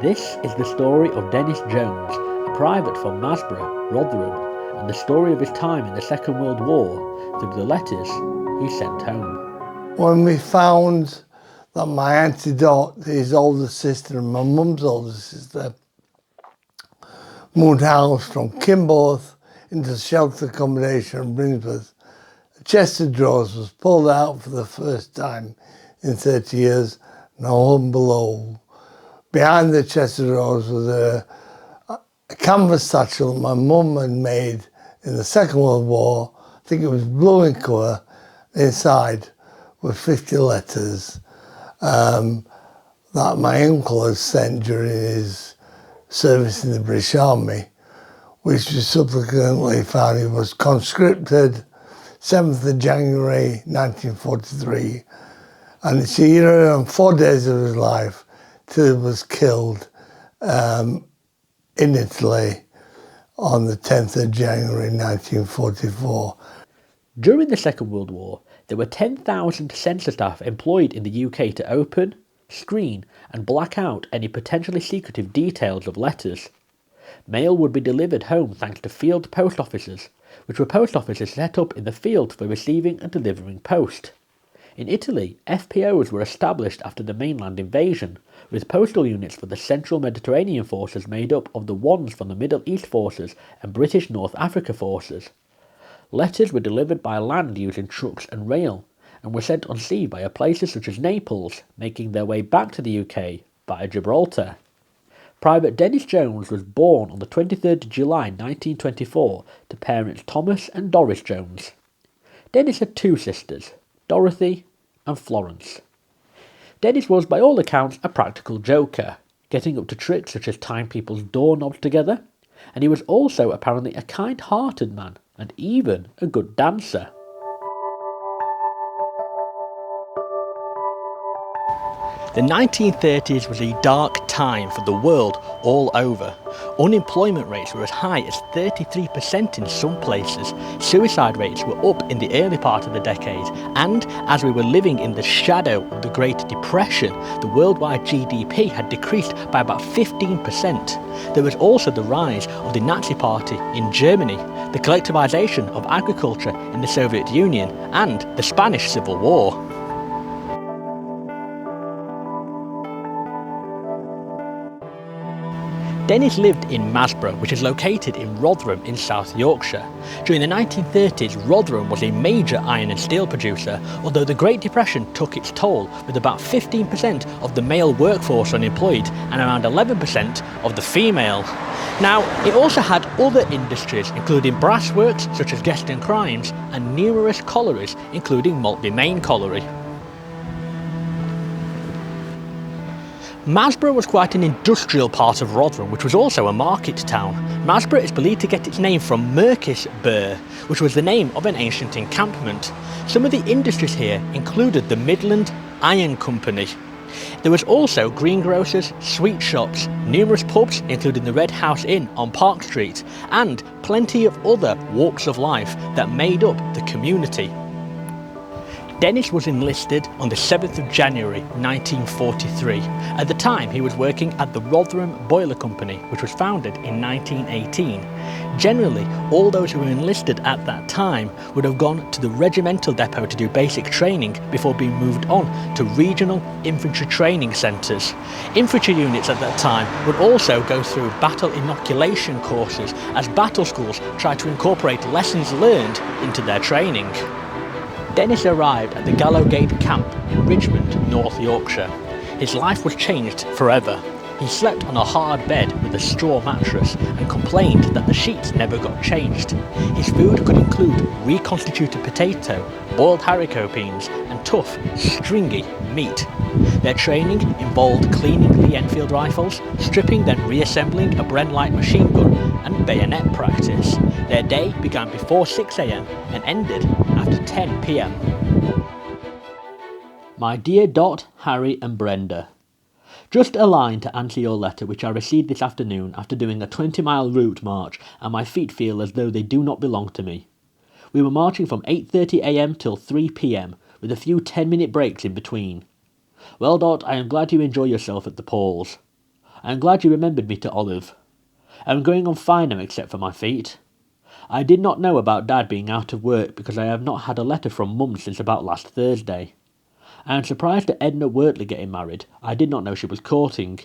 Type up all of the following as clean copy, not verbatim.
This is the story of Dennis Jones, a private from Masbrough, Rotherham, and the story of his time in the Second World War through the letters he sent home. When we found that my antidote, his older sister and my mum's older sister, moved house from Kimborth into shelter accommodation in Brinsworth, a chest of drawers was pulled out for the first time in 30 years, no one below. Behind the chest of drawers was a canvas satchel my mum had made in the Second World War. I think it was blue in colour. Inside were 50 letters that my uncle had sent during his service in the British Army, which we subsequently found he was conscripted 7th of January 1943, and it's a year and 4 days of his life till he was killed in Italy on the 10th of January 1944. During the Second World War, there were 10,000 censor staff employed in the UK to open, screen and black out any potentially secretive details of letters. Mail would be delivered home thanks to field post offices, which were post offices set up in the field for receiving and delivering post. In Italy, FPOs were established after the mainland invasion, with postal units for the Central Mediterranean forces made up of the ones from the Middle East forces and British North Africa forces. Letters were delivered by land using trucks and rail, and were sent on sea via places such as Naples, making their way back to the UK via Gibraltar. Private Dennis Jones was born on the 23rd of July 1924 to parents Thomas and Doris Jones. Dennis had two sisters, Dorothy and Florence. Dennis was, by all accounts, a practical joker, getting up to tricks such as tying people's doorknobs together, and he was also apparently a kind-hearted man and even a good dancer. The 1930s was a dark time for the world all over. Unemployment rates were as high as 33% in some places. Suicide rates were up in the early part of the decade. And as we were living in the shadow of the Great Depression, the worldwide GDP had decreased by about 15%. There was also the rise of the Nazi Party in Germany, the collectivization of agriculture in the Soviet Union, and the Spanish Civil War. Dennis lived in Masbrough, which is located in Rotherham in South Yorkshire. During the 1930s, Rotherham was a major iron and steel producer, although the Great Depression took its toll, with about 15% of the male workforce unemployed and around 11% of the female. Now, it also had other industries, including brass works such as Geston Crimes and numerous collieries, including Maltby Main Colliery. Masbrough was quite an industrial part of Rotherham, which was also a market town. Masbrough is believed to get its name from Merkisburh, which was the name of an ancient encampment. Some of the industries here included the Midland Iron Company. There was also greengrocers, sweet shops, numerous pubs including the Red House Inn on Park Street, and plenty of other walks of life that made up the community. Dennis was enlisted on the 7th of January 1943. At the time he was working at the Rotherham Boiler Company, which was founded in 1918. Generally, all those who were enlisted at that time would have gone to the regimental depot to do basic training before being moved on to regional infantry training centres. Infantry units at that time would also go through battle inoculation courses as battle schools tried to incorporate lessons learned into their training. Dennis arrived at the Gallowgate camp in Richmond, North Yorkshire. His life was changed forever. He slept on a hard bed with a straw mattress and complained that the sheets never got changed. His food could include reconstituted potato, boiled haricot beans and tough, stringy meat. Their training involved cleaning Lee Enfield rifles, stripping then reassembling a Bren light machine gun and bayonet practice. Their day began before 6 AM and ended after 10 PM. My dear Dot, Harry and Brenda, just a line to answer your letter which I received this afternoon after doing a 20-mile route march and my feet feel as though they do not belong to me. We were marching from 8:30 AM till 3 PM with a few 10-minute breaks in between. Well, Dot, I am glad you enjoy yourself at the polls. I'm glad you remembered me to Olive. I'm going on fine now except for my feet. I did not know about Dad being out of work because I have not had a letter from Mum since about last Thursday. I am surprised at Edna Wortley getting married. I did not know she was courting.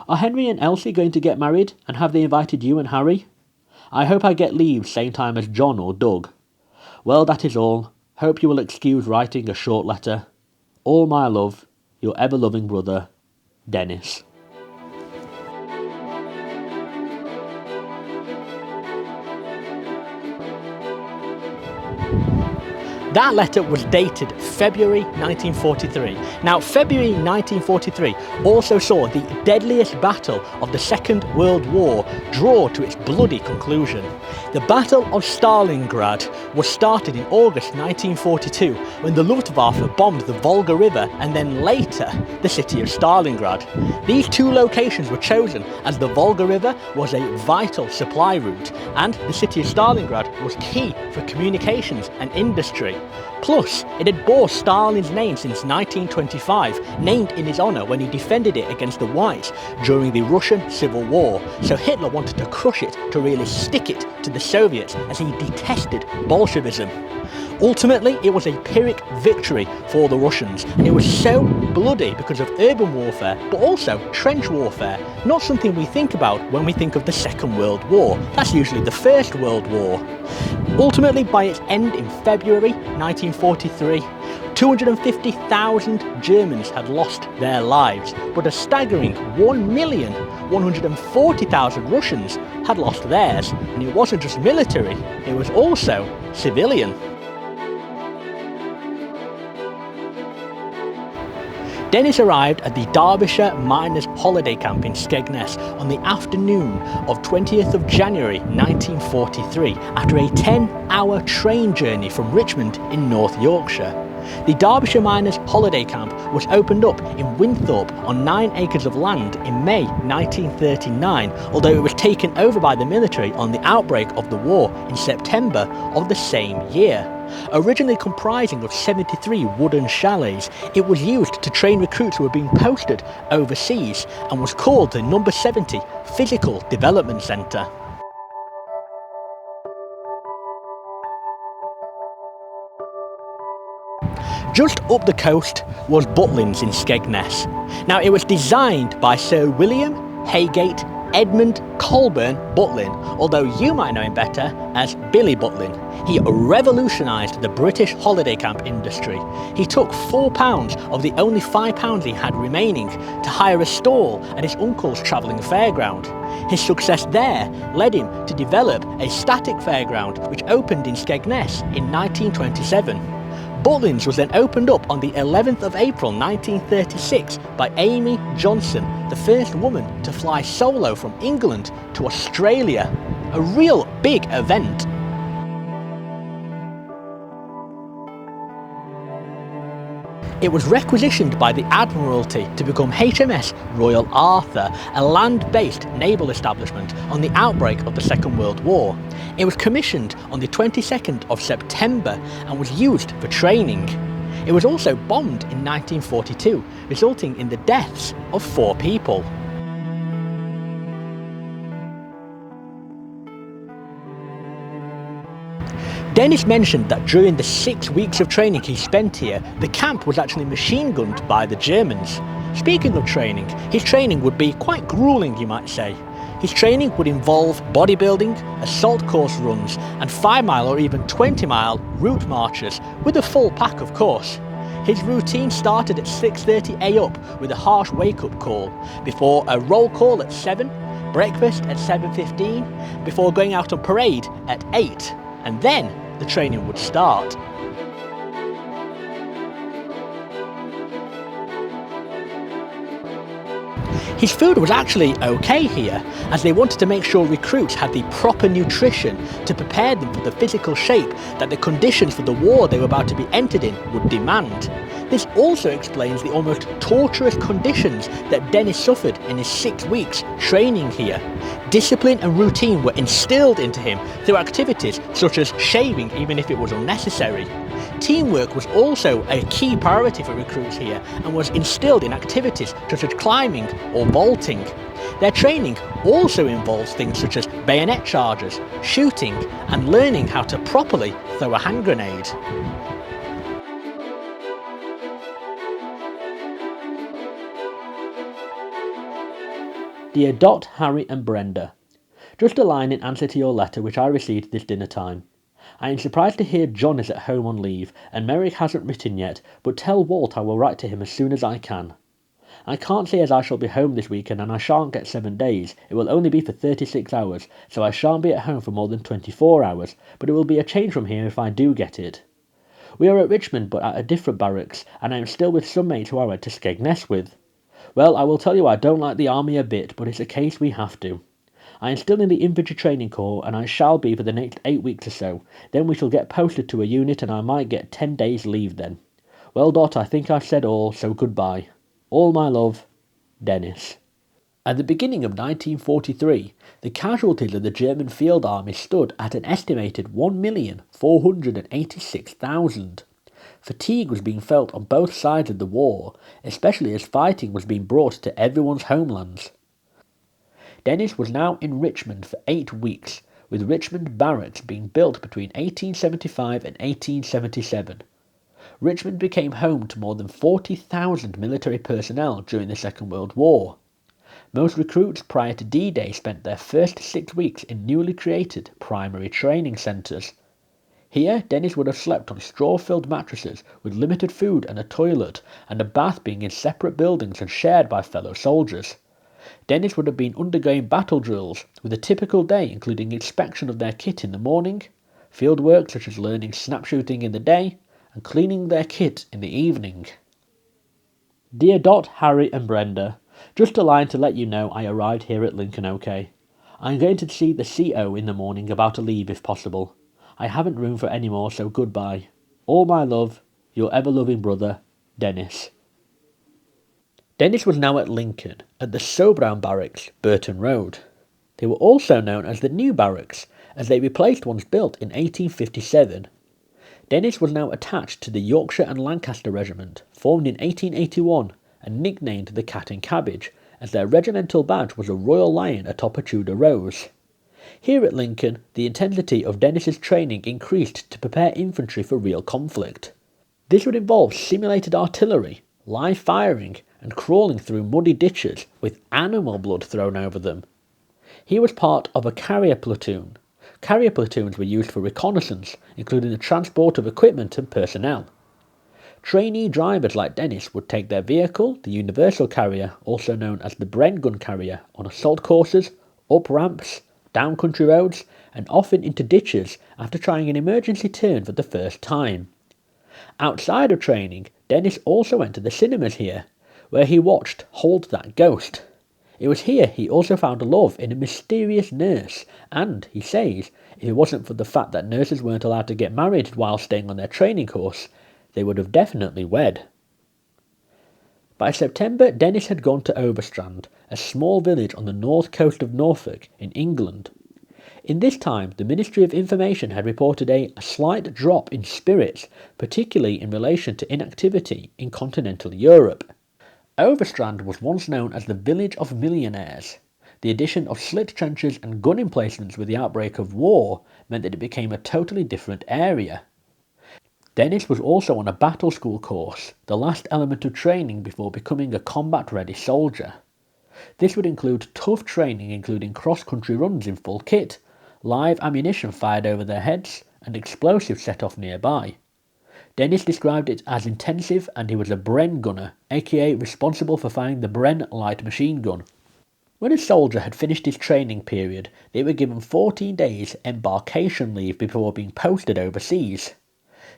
Are Henry and Elsie going to get married, and have they invited you and Harry? I hope I get leave same time as John or Doug. Well, that is all. Hope you will excuse writing a short letter. All my love, your ever-loving brother, Dennis. That letter was dated February 1943. Now, February 1943 also saw the deadliest battle of the Second World War draw to its bloody conclusion. The Battle of Stalingrad was started in August 1942 when the Luftwaffe bombed the Volga River and then later the city of Stalingrad. These two locations were chosen as the Volga River was a vital supply route and the city of Stalingrad was key for communications and industry. Plus, it had bore Stalin's name since 1925, named in his honour when he defended it against the Whites during the Russian Civil War, so Hitler wanted to crush it to really stick it to the Soviets as he detested Bolshevism. Ultimately, it was a Pyrrhic victory for the Russians, and it was so bloody because of urban warfare, but also trench warfare, not something we think about when we think of the Second World War. That's usually the First World War. Ultimately, by its end in February 1943, 250,000 Germans had lost their lives, but a staggering 1,140,000 Russians had lost theirs, and it wasn't just military, it was also civilian. Dennis arrived at the Derbyshire Miners' Holiday Camp in Skegness on the afternoon of 20th of January 1943 after a 10-hour train journey from Richmond in North Yorkshire. The Derbyshire Miners' Holiday Camp was opened up in Winthorpe on 9 acres of land in May 1939, although it was taken over by the military on the outbreak of the war in September of the same year. Originally comprising of 73 wooden chalets, it was used to train recruits who were being posted overseas and was called the No. 70 Physical Development Centre. Just up the coast was Butlins in Skegness. Now, it was designed by Sir William Haygate Edmund Colburn Butlin, although you might know him better as Billy Butlin. He revolutionised the British holiday camp industry. He took £4 of the only £5 he had remaining to hire a stall at his uncle's travelling fairground. His success there led him to develop a static fairground which opened in Skegness in 1927. Butlins was then opened up on the 11th of April 1936 by Amy Johnson, the first woman to fly solo from England to Australia. A real big event. It was requisitioned by the Admiralty to become HMS Royal Arthur, a land-based naval establishment on the outbreak of the Second World War. It was commissioned on the 22nd of September and was used for training. It was also bombed in 1942, resulting in the deaths of 4 people. Dennis mentioned that during the 6 weeks of training he spent here, the camp was actually machine gunned by the Germans. Speaking of training, his training would be quite gruelling, you might say. His training would involve bodybuilding, assault course runs, and 5-mile or even 20-mile route marches, with a full pack of course. His routine started at 6:30 up with a harsh wake-up call, before a roll call at 7, breakfast at 7:15, before going out on parade at 8, and then the training would start. His food was actually okay here, as they wanted to make sure recruits had the proper nutrition to prepare them for the physical shape that the conditions for the war they were about to be entered in would demand. This also explains the almost torturous conditions that Dennis suffered in his 6 weeks training here. Discipline and routine were instilled into him through activities such as shaving even if it was unnecessary. Teamwork was also a key priority for recruits here and was instilled in activities such as climbing or vaulting. Their training also involves things such as bayonet charges, shooting, and learning how to properly throw a hand grenade. Dear Dot, Harry and Brenda, just a line in answer to your letter which I received this dinner time. I am surprised to hear John is at home on leave and Merrick hasn't written yet, but tell Walt I will write to him as soon as I can. I can't say as I shall be home this weekend and I shan't get 7 days, it will only be for 36 hours, so I shan't be at home for more than 24 hours, but it will be a change from here if I do get it. We are at Richmond but at a different barracks, and I am still with some mates who I went to Skegness with. Well, I will tell you I don't like the army a bit, but it's a case we have to. I am still in the infantry training corps and I shall be for the next 8 weeks or so, then we shall get posted to a unit and I might get 10 days leave then. Well Dot, I think I've said all, so goodbye. All my love, Dennis. At the beginning of 1943, the casualties of the German field army stood at an estimated 1,486,000. Fatigue was being felt on both sides of the war, especially as fighting was being brought to everyone's homelands. Dennis was now in Richmond for 8 weeks, with Richmond barracks being built between 1875 and 1877. Richmond became home to more than 40,000 military personnel during the Second World War. Most recruits prior to D-Day spent their first 6 weeks in newly created primary training centres. Here, Dennis would have slept on straw-filled mattresses with limited food and a toilet, and a bath being in separate buildings and shared by fellow soldiers. Dennis would have been undergoing battle drills, with a typical day including inspection of their kit in the morning, field work such as learning snap shooting in the day, and cleaning their kit in the evening. Dear Dot, Harry and Brenda, just a line to let you know I arrived here at Lincoln OK. I'm going to see the CO in the morning about a leave if possible. I haven't room for any more, so goodbye. All my love, your ever-loving brother, Dennis. Dennis was now at Lincoln, at the Sobrown Barracks, Burton Road. They were also known as the New Barracks, as they replaced ones built in 1857. Dennis was now attached to the Yorkshire and Lancaster Regiment, formed in 1881, and nicknamed the Cat and Cabbage, as their regimental badge was a royal lion atop a Tudor rose. Here at Lincoln, the intensity of Dennis's training increased to prepare infantry for real conflict. This would involve simulated artillery, live firing, and crawling through muddy ditches with animal blood thrown over them. He was part of a carrier platoon. Carrier platoons were used for reconnaissance, including the transport of equipment and personnel. Trainee drivers like Dennis would take their vehicle, the universal carrier, also known as the Bren gun carrier, on assault courses, up ramps, down country roads, and often into ditches after trying an emergency turn for the first time. Outside of training, Dennis also went to the cinemas here, where he watched Hold That Ghost. It was here he also found a love in a mysterious nurse, and, he says, if it wasn't for the fact that nurses weren't allowed to get married while staying on their training course, they would have definitely wed. By September, Dennis had gone to Overstrand, a small village on the north coast of Norfolk, in England. In this time, the Ministry of Information had reported a slight drop in spirits, particularly in relation to inactivity in continental Europe. Overstrand was once known as the Village of Millionaires. The addition of slit trenches and gun emplacements with the outbreak of war meant that it became a totally different area. Dennis was also on a battle school course, the last element of training before becoming a combat-ready soldier. This would include tough training including cross-country runs in full kit, live ammunition fired over their heads, and explosives set off nearby. Dennis described it as intensive, and he was a Bren gunner, aka responsible for firing the Bren light machine gun. When a soldier had finished his training period, they were given 14 days embarkation leave before being posted overseas.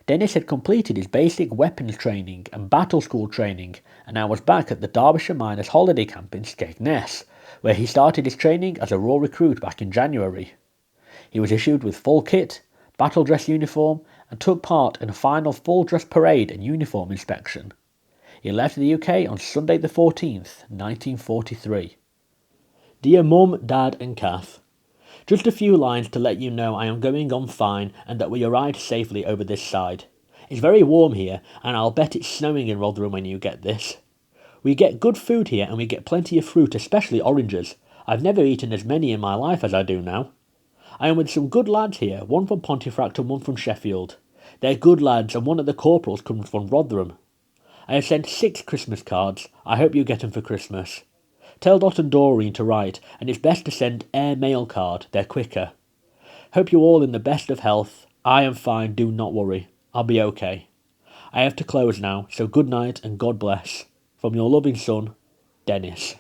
Dennis had completed his basic weapons training and battle school training, and now was back at the Derbyshire Miners holiday camp in Skegness, where he started his training as a raw recruit back in January. He was issued with full kit, battle dress uniform, and took part in a final full dress parade and uniform inspection. He left the UK on Sunday the 14th, 1943. Dear Mum, Dad and Kath, just a few lines to let you know I am going on fine and that we arrived safely over this side. It's very warm here, and I'll bet it's snowing in Rotherham when you get this. We get good food here and we get plenty of fruit, especially oranges. I've never eaten as many in my life as I do now. I am with some good lads here, one from Pontefract and one from Sheffield. They're good lads, and one of the corporals comes from Rotherham. I have sent 6 Christmas cards. I hope you get them for Christmas. Tell Dot and Doreen to write, and it's best to send air mail card, they're quicker. Hope you all in the best of health. I am fine, do not worry. I'll be okay. I have to close now, so good night and God bless. From your loving son, Dennis.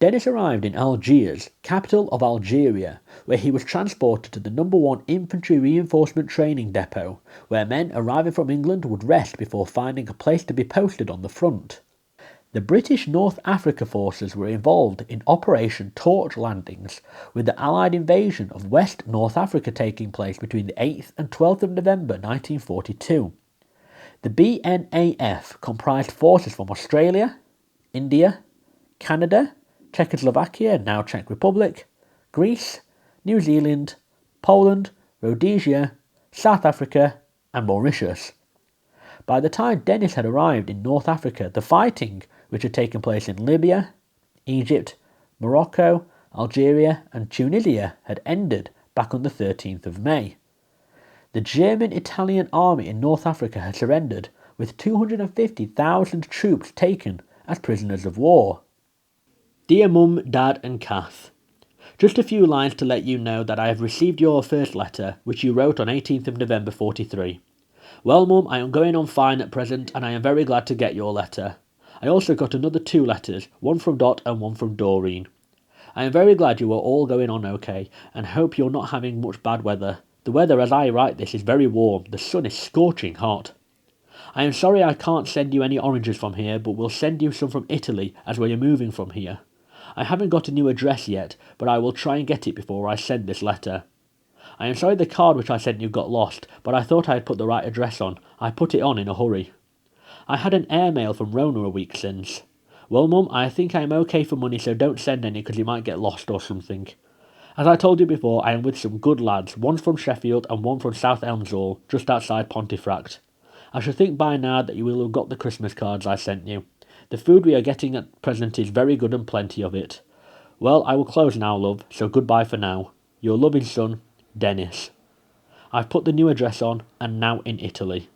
Dennis arrived in Algiers, capital of Algeria, where he was transported to the No. 1 Infantry Reinforcement Training Depot, where men arriving from England would rest before finding a place to be posted on the front. The British North Africa forces were involved in Operation Torch Landings, with the Allied invasion of West North Africa taking place between the 8th and 12th of November 1942. The BNAF comprised forces from Australia, India, Canada, Czechoslovakia, now Czech Republic, Greece, New Zealand, Poland, Rhodesia, South Africa, and Mauritius. By the time Dennis had arrived in North Africa, the fighting, which had taken place in Libya, Egypt, Morocco, Algeria, and Tunisia, had ended back on the 13th of May. The German-Italian army in North Africa had surrendered, with 250,000 troops taken as prisoners of war. Dear Mum, Dad and Kath, just a few lines to let you know that I have received your first letter, which you wrote on 18th of November 43. Well, Mum, I am going on fine at present, and I am very glad to get your letter. I also got another 2 letters, one from Dot and one from Doreen. I am very glad you are all going on okay, and hope you're not having much bad weather. The weather as I write this is very warm, the sun is scorching hot. I am sorry I can't send you any oranges from here, but will send you some from Italy as we are moving from here. I haven't got a new address yet, but I will try and get it before I send this letter. I am sorry the card which I sent you got lost, but I thought I had put the right address on. I put it on in a hurry. I had an airmail from Rona a week since. Well, Mum, I think I am okay for money, so don't send any because you might get lost or something. As I told you before, I am with some good lads, one from Sheffield and one from South Elmsall, just outside Pontefract. I should think by now that you will have got the Christmas cards I sent you. The food we are getting at present is very good and plenty of it. Well, I will close now, love, so goodbye for now. Your loving son, Dennis. I've put the new address on, and now in Italy.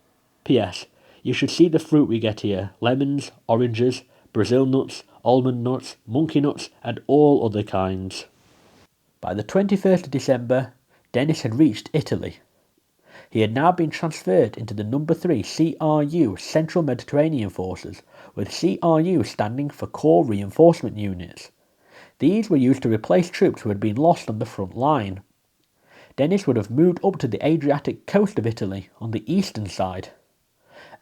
P.S. You should see the fruit we get here. Lemons, oranges, Brazil nuts, almond nuts, monkey nuts, and all other kinds. By the 21st of December, Dennis had reached Italy. He had now been transferred into the No. 3 CRU Central Mediterranean Forces, with CRU standing for Corps Reinforcement Units. These were used to replace troops who had been lost on the front line. Dennis would have moved up to the Adriatic coast of Italy on the eastern side.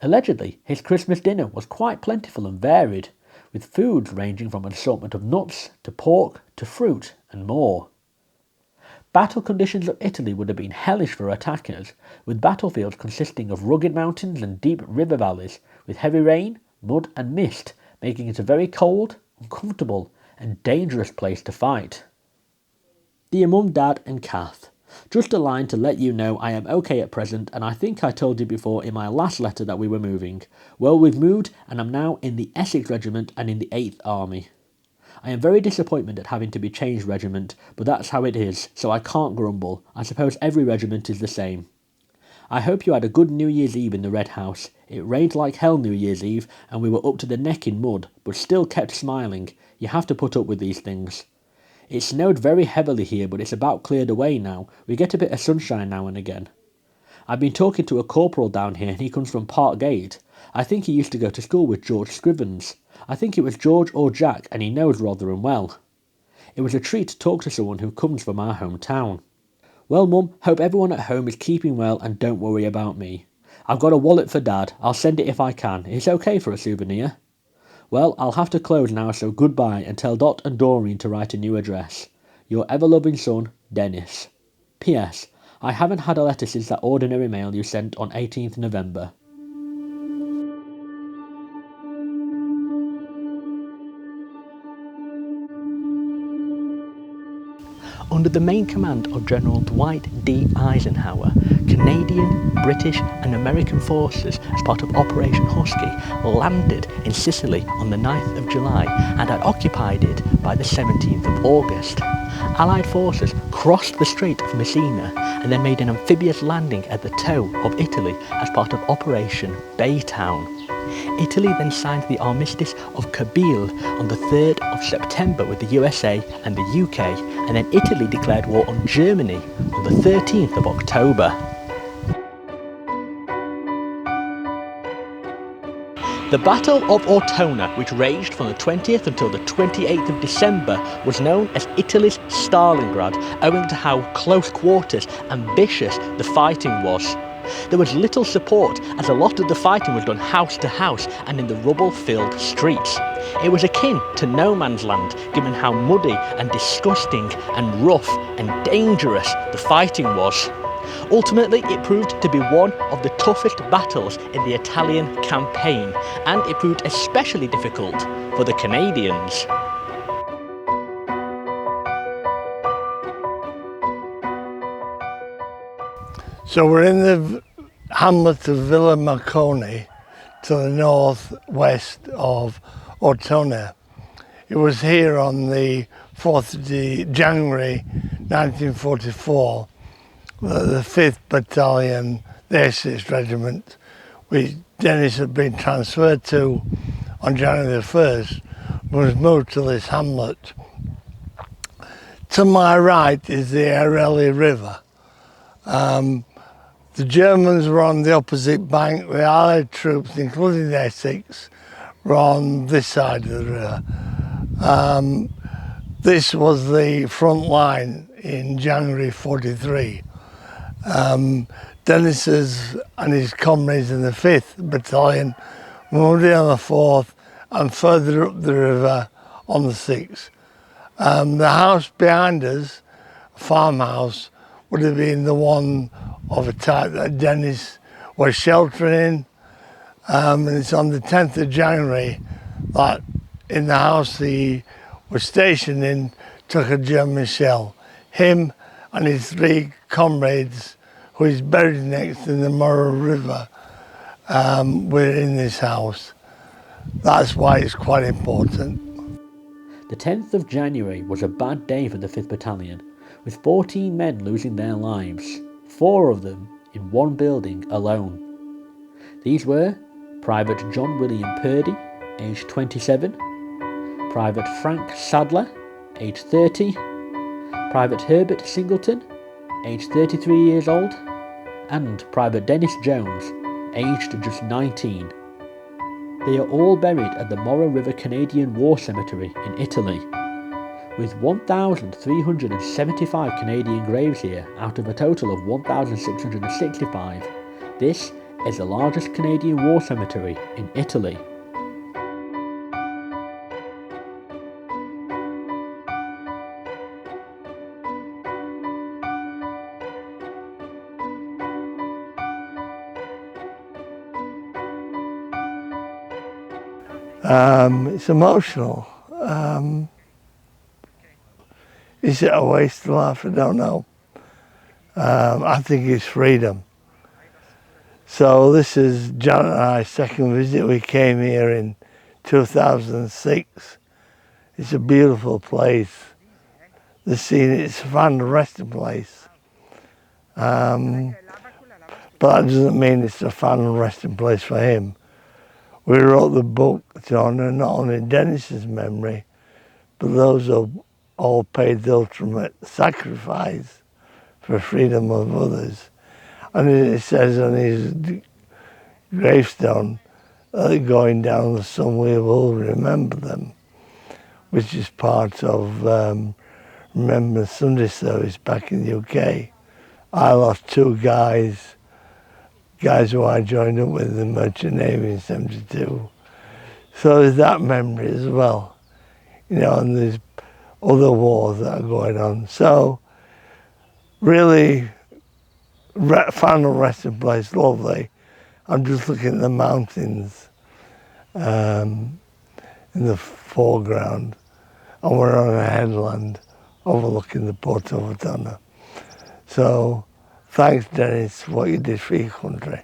Allegedly, his Christmas dinner was quite plentiful and varied, with foods ranging from an assortment of nuts to pork to fruit and more. Battle conditions of Italy would have been hellish for attackers, with battlefields consisting of rugged mountains and deep river valleys, with heavy rain, mud and mist, making it a very cold, uncomfortable and dangerous place to fight. Dear Mum, Dad and Kath, just a line to let you know I am okay at present, and I think I told you before in my last letter that we were moving. Well, we've moved and I'm now in the Essex Regiment and in the 8th Army. I am very disappointed at having to be changed regiment, but that's how it is, so I can't grumble. I suppose every regiment is the same. I hope you had a good New Year's Eve in the Red House. It rained like hell New Year's Eve, and we were up to the neck in mud, but still kept smiling. You have to put up with these things. It snowed very heavily here, but it's about cleared away now. We get a bit of sunshine now and again. I've been talking to a corporal down here, and he comes from Park Gate. I think he used to go to school with George Scrivens. I think it was George or Jack, and he knows Rotherham well. It was a treat to talk to someone who comes from our hometown. Well, Mum, hope everyone at home is keeping well and don't worry about me. I've got a wallet for Dad. I'll send it if I can. It's okay for a souvenir. Well, I'll have to close now, so goodbye and tell Dot and Doreen to write a new address. Your ever-loving son, Dennis. P.S. I haven't had a letter since that ordinary mail you sent on 18th November. under the main command of General Dwight D. Eisenhower, Canadian, British and American forces as part of Operation Husky landed in Sicily on the 9th of July and had occupied it by the 17th of August. Allied forces crossed the Strait of Messina and then made an amphibious landing at the toe of Italy as part of Operation Baytown. Italy then signed the Armistice of Kabyle on the 3rd of September with the USA and the UK, and then Italy declared war on Germany on the 13th of October. The Battle of Ortona, which raged from the 20th until the 28th of December, was known as Italy's Stalingrad, owing to how close quarters and vicious the fighting was. There was little support, as a lot of the fighting was done house to house and in the rubble-filled streets. It was akin to no man's land, given how muddy and disgusting and rough and dangerous the fighting was. Ultimately, it proved to be one of the toughest battles in the Italian campaign, and it proved especially difficult for the Canadians. So we're in the hamlet of Villa Marconi to the northwest of Ortona. It was here on the 4th of January 1944 that the 5th Battalion, the 6th Regiment, which Dennis had been transferred to on January the 1st, was moved to this hamlet. To my right is the Arelli River. The Germans were on the opposite bank. The Allied troops, including the Essex, were on this side of the river. This was the front line in January 43. Dennis and his comrades in the 5th Battalion moved in on the 4th and further up the river on the 6th. The house behind us, a farmhouse, would have been the one of a type that Dennis was sheltering in. And it's on the 10th of January that in the house he was stationed in took a German shell. Him and his 3 comrades, who is buried next to the Moro River, were in this house. That's why it's quite important. The 10th of January was a bad day for the 5th Battalion, with 14 men losing their lives, 4 of them in one building alone. These were Private John William Purdy, aged 27, Private Frank Sadler, aged 30, Private Herbert Singleton, aged 33 years old, and Private Dennis Jones, aged just 19. They are all buried at the Moro River Canadian War Cemetery in Italy. With 1,375 Canadian graves here out of a total of 1,665, this is the largest Canadian war cemetery in Italy. It's emotional. Is it a waste of life? I don't know. I think it's freedom. So this is John and I's second visit. We came here in 2006. It's a beautiful place. The scene, it's a fun resting place. But that doesn't mean it's a fun resting place for him. We wrote the book to honour not only Dennis's memory, but those who all paid the ultimate sacrifice for freedom of others. And it says on his gravestone, going down the sun we will remember them, which is part of Remembrance Sunday service back in the UK. I lost 2 guys who I joined up with in the Merchant Navy in 72. So there's that memory as well, you know, and there's other wars that are going on. So really, final resting place, lovely. I'm just looking at the mountains in the foreground, and we're on a headland overlooking the Port of O'Donnell. So thanks, Dennis, for what you did for your country.